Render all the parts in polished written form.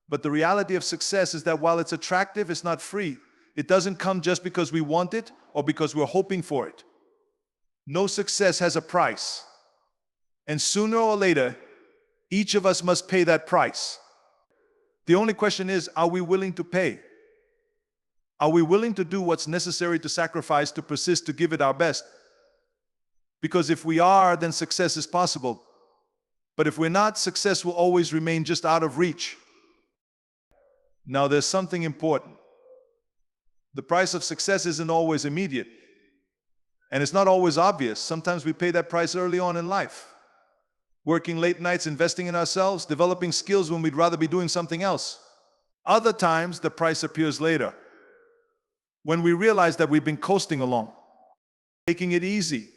But the reality of success is that while it's attractive, it's not free. It doesn't come just because we want it or because we're hoping for it. No success has a price. And sooner or later, each of us must pay that price. The only question is, are we willing to pay? Are we willing to do what's necessary to sacrifice, to persist, to give it our best? Because if we are, then success is possible. But if we're not, success will always remain just out of reach. Now, there's something important. The price of success isn't always immediate. And it's not always obvious. Sometimes we pay that price early on in life. Working late nights, investing in ourselves, developing skills when we'd rather be doing something else. Other times, the price appears later, when we realize that we've been coasting along, taking it easy.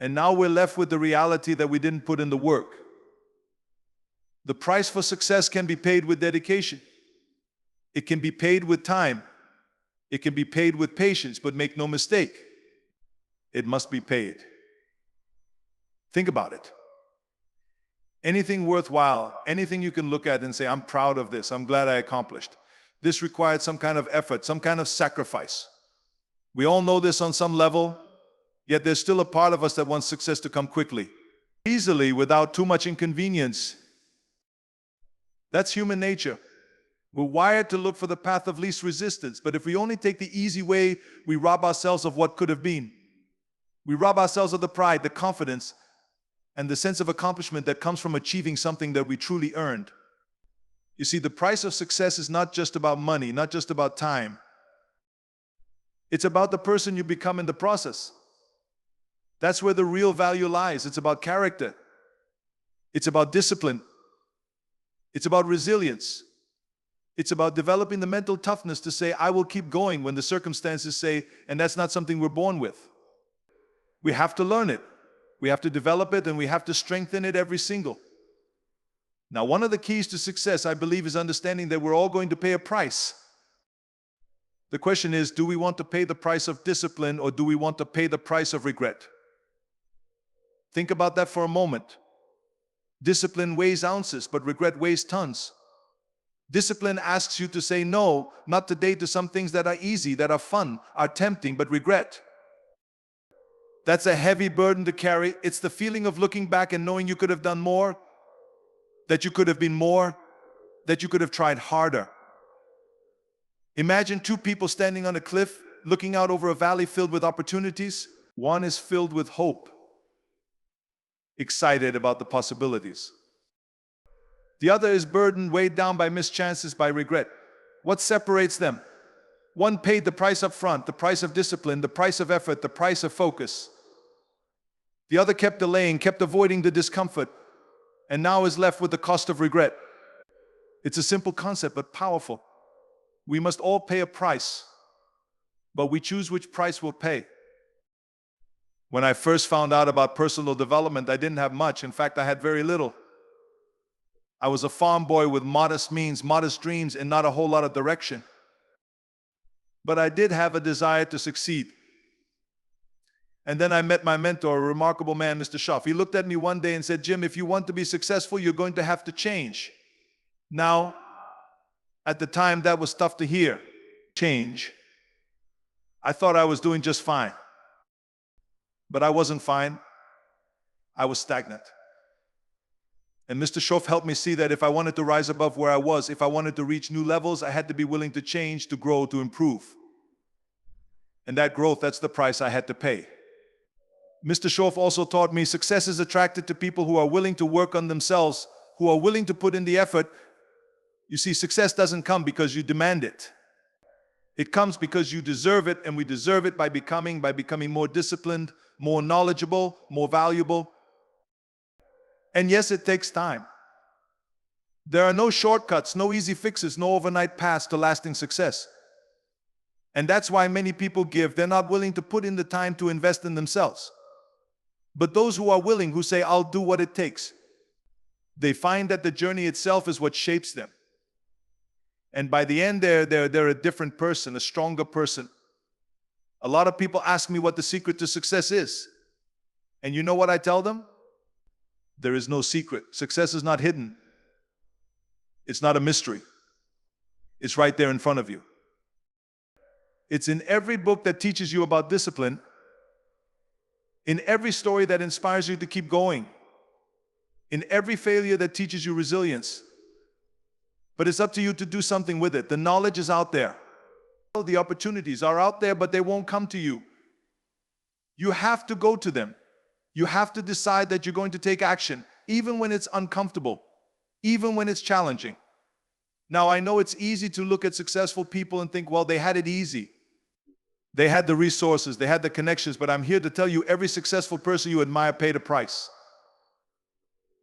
And now we're left with the reality that we didn't put in the work. The price for success can be paid with dedication. It can be paid with time. It can be paid with patience, but make no mistake, it must be paid. Think about it. Anything worthwhile, anything you can look at and say, I'm proud of this, I'm glad I accomplished. This required some kind of effort, some kind of sacrifice. We all know this on some level, yet there's still a part of us that wants success to come quickly, easily, without too much inconvenience. That's human nature. We're wired to look for the path of least resistance, but if we only take the easy way, we rob ourselves of what could have been. We rob ourselves of the pride, the confidence, and the sense of accomplishment that comes from achieving something that we truly earned. You see, the price of success is not just about money, not just about time. It's about the person you become in the process. That's where the real value lies. It's about character. It's about discipline. It's about resilience. It's about developing the mental toughness to say, I will keep going when the circumstances say, and that's not something we're born with. We have to learn it. We have to develop it, and we have to strengthen it every single. Now, one of the keys to success, I believe, is understanding that we're all going to pay a price. The question is, do we want to pay the price of discipline, or do we want to pay the price of regret? Think about that for a moment. Discipline weighs ounces, but regret weighs tons. Discipline asks you to say no, not today, to some things that are easy, that are fun, are tempting, but regret. That's a heavy burden to carry. It's the feeling of looking back and knowing you could have done more, that you could have been more, that you could have tried harder. Imagine two people standing on a cliff, looking out over a valley filled with opportunities. One is filled with hope, excited about the possibilities. The other is burdened, weighed down by missed chances, by regret. What separates them? One paid the price up front, the price of discipline, the price of effort, the price of focus. The other kept delaying, kept avoiding the discomfort, and now is left with the cost of regret. It's a simple concept, but powerful. We must all pay a price, but we choose which price we'll pay. When I first found out about personal development, I didn't have much. In fact, I had very little. I was a farm boy with modest means, modest dreams, and not a whole lot of direction. But I did have a desire to succeed. And then I met my mentor, a remarkable man, Mr. Schaff. He looked at me one day and said, Jim, if you want to be successful, you're going to have to change. Now, at the time, that was tough to hear. Change. I thought I was doing just fine. But I wasn't fine. I was stagnant. And Mr. Schoff helped me see that if I wanted to rise above where I was, if I wanted to reach new levels, I had to be willing to change, to grow, to improve. And that growth, that's the price I had to pay. Mr. Schoff also taught me success is attracted to people who are willing to work on themselves, who are willing to put in the effort. You see, success doesn't come because you demand it. It comes because you deserve it, and we deserve it by becoming more disciplined, more knowledgeable, more valuable. And yes, it takes time. There are no shortcuts, no easy fixes, no overnight paths to lasting success. And that's why many people give. They're not willing to put in the time to invest in themselves. But those who are willing, who say, I'll do what it takes, they find that the journey itself is what shapes them. And by the end, they're a different person, a stronger person. A lot of people ask me what the secret to success is. And you know what I tell them? There is no secret. Success is not hidden. It's not a mystery. It's right there in front of you. It's in every book that teaches you about discipline, in every story that inspires you to keep going, in every failure that teaches you resilience. But it's up to you to do something with it. The knowledge is out there. The opportunities are out there, but they won't come to you. You have to go to them. You have to decide that you're going to take action, even when it's uncomfortable, even when it's challenging. Now, I know it's easy to look at successful people and think, well, they had it easy. They had the resources, they had the connections, but I'm here to tell you, every successful person you admire paid a price.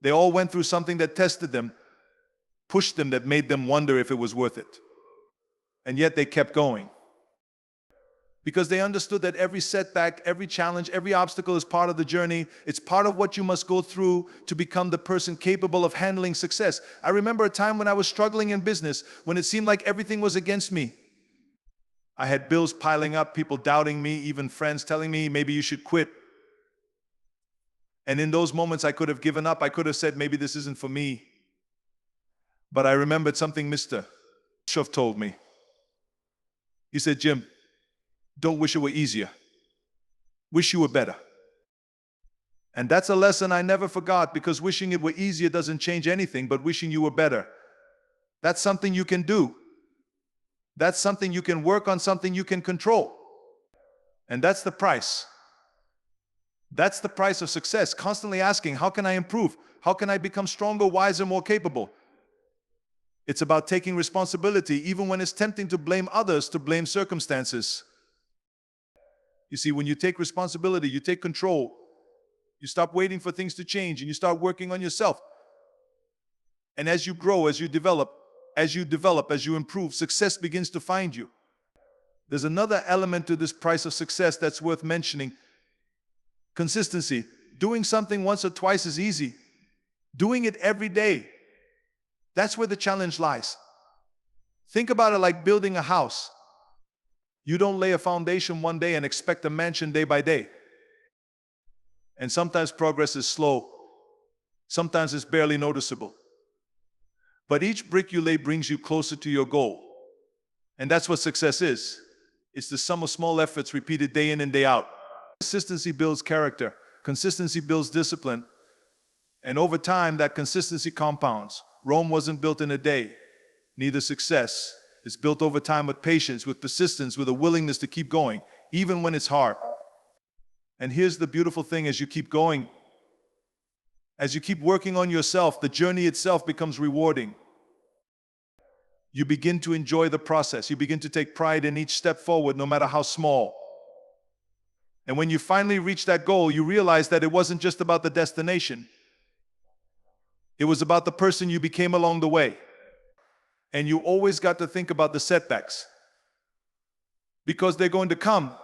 They all went through something that tested them, pushed them, that made them wonder if it was worth it. And yet they kept going. Because they understood that every setback, every challenge, every obstacle is part of the journey. It's part of what you must go through to become the person capable of handling success. I remember a time when I was struggling in business, when it seemed like everything was against me. I had bills piling up, people doubting me, even friends telling me, maybe you should quit. And in those moments, I could have given up. I could have said, maybe this isn't for me. But I remembered something Mr. Schuff told me. He said, Jim, don't wish it were easier. Wish you were better. And that's a lesson I never forgot, because wishing it were easier doesn't change anything, but wishing you were better, that's something you can do. That's something you can work on, something you can control. And that's the price. That's the price of success. Constantly asking, how can I improve? How can I become stronger, wiser, more capable? It's about taking responsibility, even when it's tempting to blame others, to blame circumstances. You see, when you take responsibility, you take control. You stop waiting for things to change and you start working on yourself. And as you grow, as you develop, as you improve, success begins to find you. There's another element to this price of success that's worth mentioning. Consistency. Doing something once or twice is easy. Doing it every day, that's where the challenge lies. Think about it like building a house. You don't lay a foundation one day and expect a mansion day by day. And sometimes progress is slow. Sometimes it's barely noticeable. But each brick you lay brings you closer to your goal. And that's what success is. It's the sum of small efforts repeated day in and day out. Consistency builds character. Consistency builds discipline. And over time, that consistency compounds. Rome wasn't built in a day. Neither success. It's built over time with patience, with persistence, with a willingness to keep going, even when it's hard. And here's the beautiful thing: as you keep going, as you keep working on yourself, the journey itself becomes rewarding. You begin to enjoy the process. You begin to take pride in each step forward, no matter how small. And when you finally reach that goal, you realize that it wasn't just about the destination. It was about the person you became along the way. And you always got to think about the setbacks, because they're going to come.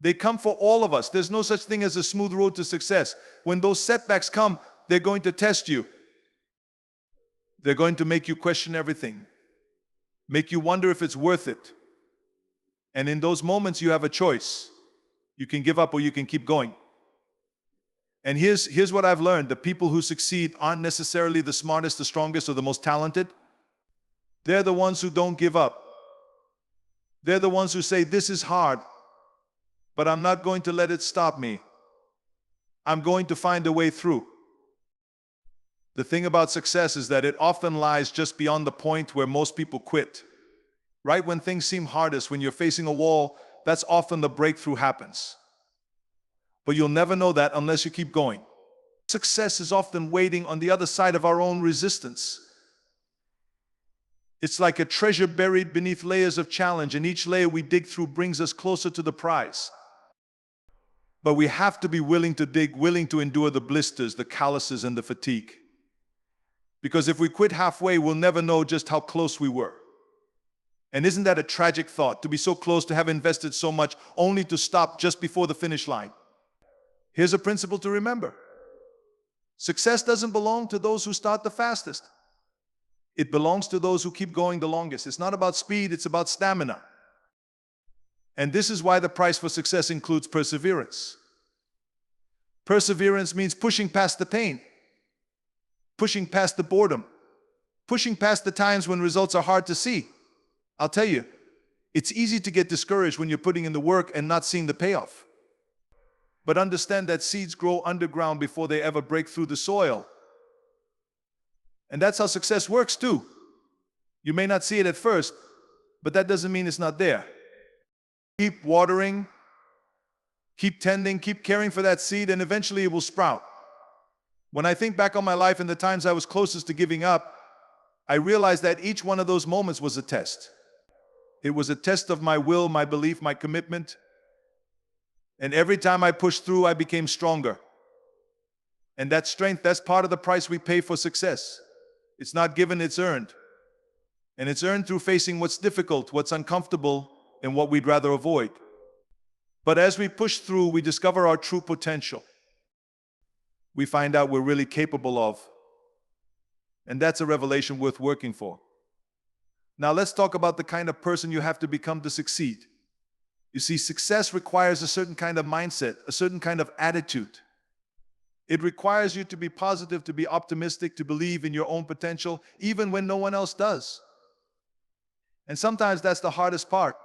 They come for all of us. There's no such thing as a smooth road to success. When those setbacks come, they're going to test you. They're going to make you question everything, make you wonder if it's worth it. And in those moments, you have a choice. You can give up or you can keep going. And here's what I've learned. The people who succeed aren't necessarily the smartest, the strongest, or the most talented. They're the ones who don't give up. They're the ones who say, this is hard, but I'm not going to let it stop me. I'm going to find a way through. The thing about success is that it often lies just beyond the point where most people quit. Right when things seem hardest, when you're facing a wall, that's often the breakthrough happens. But you'll never know that unless you keep going. Success is often waiting on the other side of our own resistance. It's like a treasure buried beneath layers of challenge, and each layer we dig through brings us closer to the prize. But we have to be willing to dig, willing to endure the blisters, the calluses, and the fatigue. Because if we quit halfway, we'll never know just how close we were. And isn't that a tragic thought, to be so close, to have invested so much, only to stop just before the finish line? Here's a principle to remember. Success doesn't belong to those who start the fastest. It belongs to those who keep going the longest. It's not about speed, it's about stamina. And this is why the price for success includes perseverance. Perseverance means pushing past the pain, pushing past the boredom, Pushing past the times when results are hard to see. I'll tell you, it's easy to get discouraged when you're putting in the work and not seeing the payoff. But understand that seeds grow underground before they ever break through the soil. And that's how success works too. You may not see it at first, but that doesn't mean it's not there. Keep watering, keep tending, keep caring for that seed, and eventually it will sprout. When I think back on my life and the times I was closest to giving up, I realized that each one of those moments was a test. It was a test of my will, my belief, my commitment. And every time I pushed through, I became stronger. And that strength, that's part of the price we pay for success. It's not given, it's earned. And it's earned through facing what's difficult, what's uncomfortable, and what we'd rather avoid. But as we push through, we discover our true potential. We find out we're really capable of. And that's a revelation worth working for. Now let's talk about the kind of person you have to become to succeed. You see, success requires a certain kind of mindset, a certain kind of attitude. It requires you to be positive, to be optimistic, to believe in your own potential, even when no one else does. And sometimes that's the hardest part.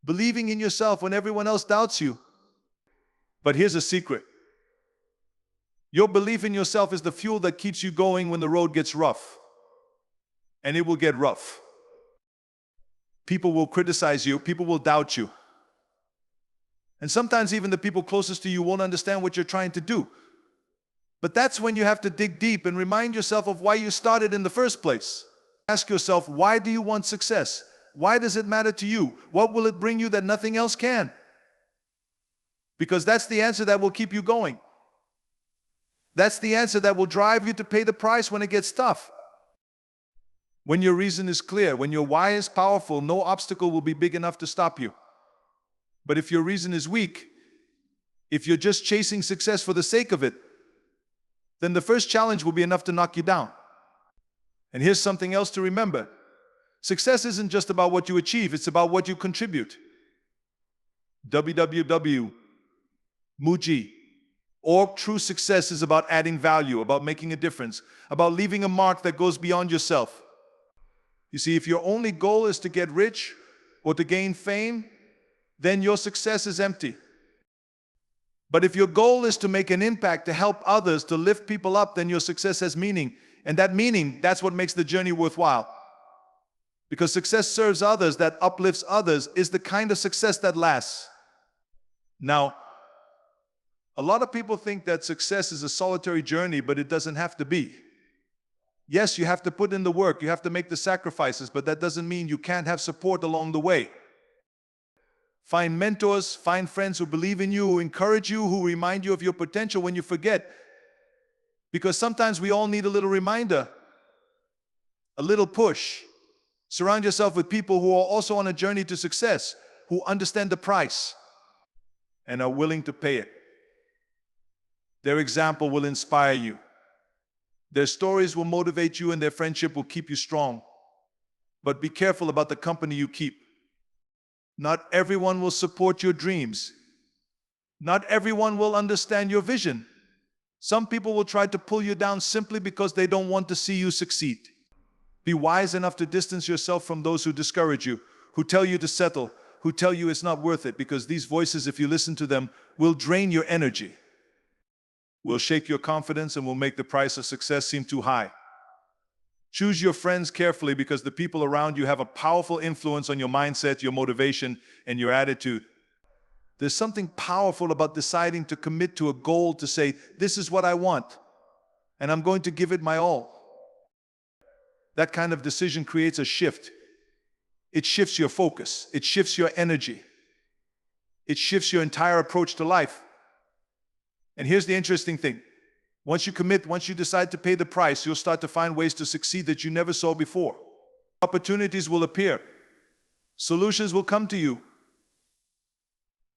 Believing in yourself when everyone else doubts you. But here's a secret. Your belief in yourself is the fuel that keeps you going when the road gets rough. And it will get rough. People will criticize you, people will doubt you. And sometimes even the people closest to you won't understand what you're trying to do. But that's when you have to dig deep and remind yourself of why you started in the first place. Ask yourself, why do you want success? Why does it matter to you? What will it bring you that nothing else can? Because that's the answer that will keep you going. That's the answer that will drive you to pay the price when it gets tough. When your reason is clear, when your why is powerful, no obstacle will be big enough to stop you. But if your reason is weak, if you're just chasing success for the sake of it, then the first challenge will be enough to knock you down. And here's something else to remember. Success isn't just about what you achieve, it's about what you contribute. www.muji. Or true success is about adding value, about making a difference, about leaving a mark that goes beyond yourself. You see, if your only goal is to get rich or to gain fame, then your success is empty. But if your goal is to make an impact, to help others, to lift people up, then your success has meaning. And that meaning, that's what makes the journey worthwhile. Because success serves others, that uplifts others, is the kind of success that lasts. Now, a lot of people think that success is a solitary journey, but it doesn't have to be. Yes, you have to put in the work, you have to make the sacrifices, but that doesn't mean you can't have support along the way. Find mentors, find friends who believe in you, who encourage you, who remind you of your potential when you forget. Because sometimes we all need a little reminder, a little push. Surround yourself with people who are also on a journey to success, who understand the price and are willing to pay it. Their example will inspire you. Their stories will motivate you and their friendship will keep you strong. But be careful about the company you keep. Not everyone will support your dreams. Not everyone will understand your vision. Some people will try to pull you down simply because they don't want to see you succeed. Be wise enough to distance yourself from those who discourage you, who tell you to settle, who tell you it's not worth it, because these voices, if you listen to them, will drain your energy, will shake your confidence, and will make the price of success seem too high. Choose your friends carefully, because the people around you have a powerful influence on your mindset, your motivation, and your attitude. There's something powerful about deciding to commit to a goal, to say, this is what I want, and I'm going to give it my all. That kind of decision creates a shift. It shifts your focus. It shifts your energy. It shifts your entire approach to life. And here's the interesting thing. Once you commit, once you decide to pay the price, you'll start to find ways to succeed that you never saw before. Opportunities will appear. Solutions will come to you.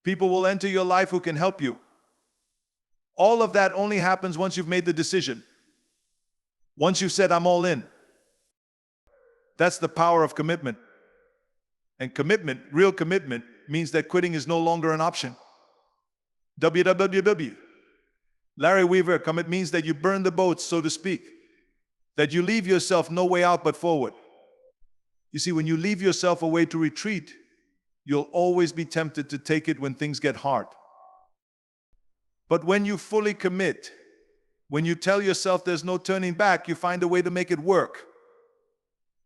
People will enter your life who can help you. All of that only happens once you've made the decision. Once you've said, I'm all in. That's the power of commitment. And commitment, real commitment, means that quitting is no longer an option. www. Larry Weaver, commit means that you burn the boats, so to speak. that you leave yourself no way out but forward. You see, when you leave yourself a way to retreat, you'll always be tempted to take it when things get hard. But when you fully commit, when you tell yourself there's no turning back, you find a way to make it work.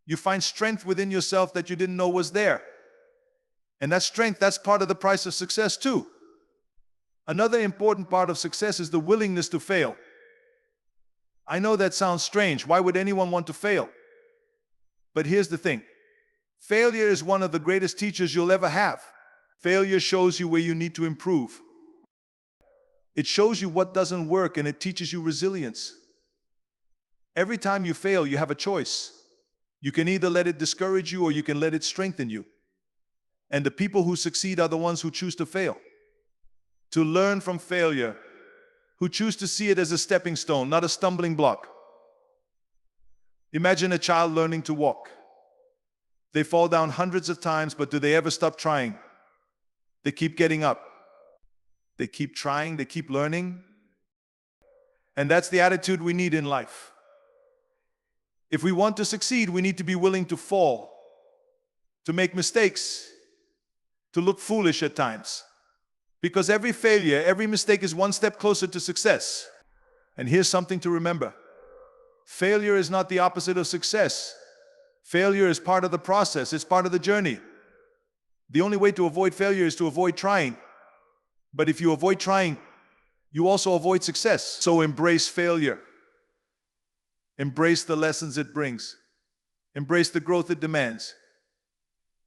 You find strength within yourself that you didn't know was there. And that strength, that's part of the price of success too. Another important part of success is the willingness to fail. I know that sounds strange. Why would anyone want to fail? But here's the thing. Failure is one of the greatest teachers you'll ever have. Failure shows you where you need to improve. It shows you what doesn't work, and it teaches you resilience. Every time you fail, you have a choice. You can either let it discourage you or you can let it strengthen you. And the people who succeed are the ones who choose to fail. To learn from failure, who choose to see it as a stepping stone, not a stumbling block. Imagine a child learning to walk. They fall down hundreds of times, but do they ever stop trying? They keep getting up. They keep trying, they keep learning. And that's the attitude we need in life. If we want to succeed, we need to be willing to fall, to make mistakes, to look foolish at times. Because every failure, every mistake is one step closer to success. And here's something to remember. Failure is not the opposite of success. Failure is part of the process, it's part of the journey. The only way to avoid failure is to avoid trying. But if you avoid trying, you also avoid success. So embrace failure. Embrace the lessons it brings. Embrace the growth it demands.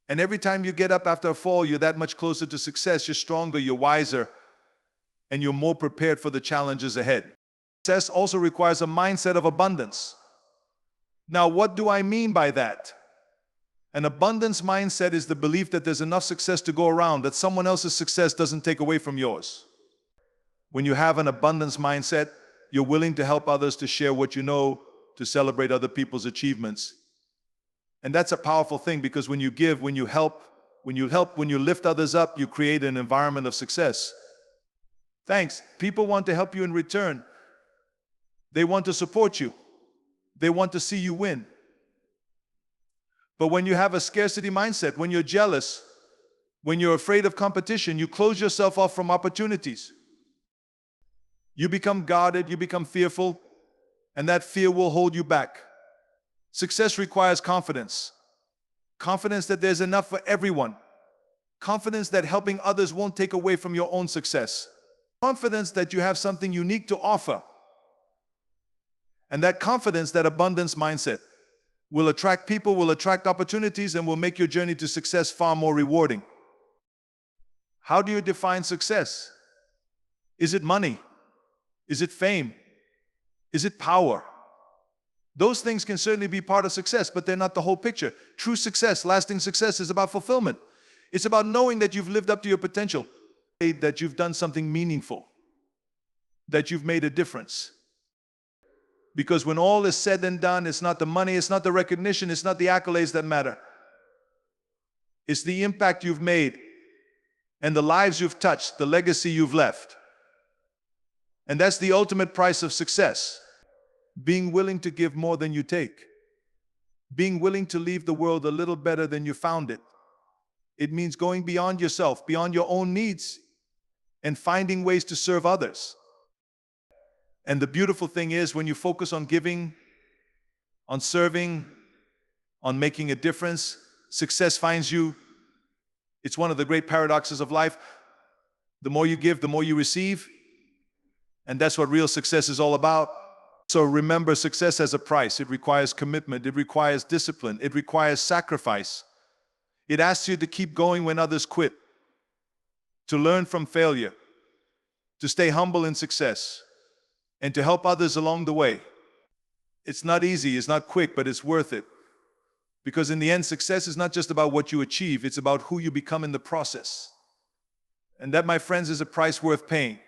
And every time you get up after a fall, you're that much closer to success. You're stronger, you're wiser, and you're more prepared for the challenges ahead. Success also requires a mindset of abundance. Now, what do I mean by that? An abundance mindset is the belief that there's enough success to go around, that someone else's success doesn't take away from yours. When you have an abundance mindset, you're willing to help others, to share what you know, to celebrate other people's achievements. And that's a powerful thing, because when you give, when you lift others up, you create an environment of success. Thanks. People want to help you in return. They want to support you. They want to see you win. But when you have a scarcity mindset, when you're jealous, when you're afraid of competition, you close yourself off from opportunities. You become guarded, you become fearful, and that fear will hold you back. Success requires confidence. Confidence that there's enough for everyone. Confidence that helping others won't take away from your own success. Confidence that you have something unique to offer. And that confidence, that abundance mindset, will attract people, will attract opportunities, and will make your journey to success far more rewarding. How do you define success? Is it money? Is it fame? Is it power? Those things can certainly be part of success, but they're not the whole picture. True success, lasting success, is about fulfillment. It's about knowing that you've lived up to your potential, that you've done something meaningful, that you've made a difference. Because when all is said and done, it's not the money, it's not the recognition, it's not the accolades that matter. It's the impact you've made and the lives you've touched, the legacy you've left. And that's the ultimate price of success. Being willing to give more than you take. Being willing to leave the world a little better than you found it. It means going beyond yourself, beyond your own needs, and finding ways to serve others. And the beautiful thing is, when you focus on giving, on serving, on making a difference, success finds you. It's one of the great paradoxes of life. The more you give, the more you receive. And that's what real success is all about. So remember, success has a price. It requires commitment. It requires discipline. It requires sacrifice. It asks you to keep going when others quit, to learn from failure, to stay humble in success, and to help others along the way. It's not easy, it's not quick, but it's worth it. Because in the end, success is not just about what you achieve, it's about who you become in the process. And that, my friends, is a price worth paying.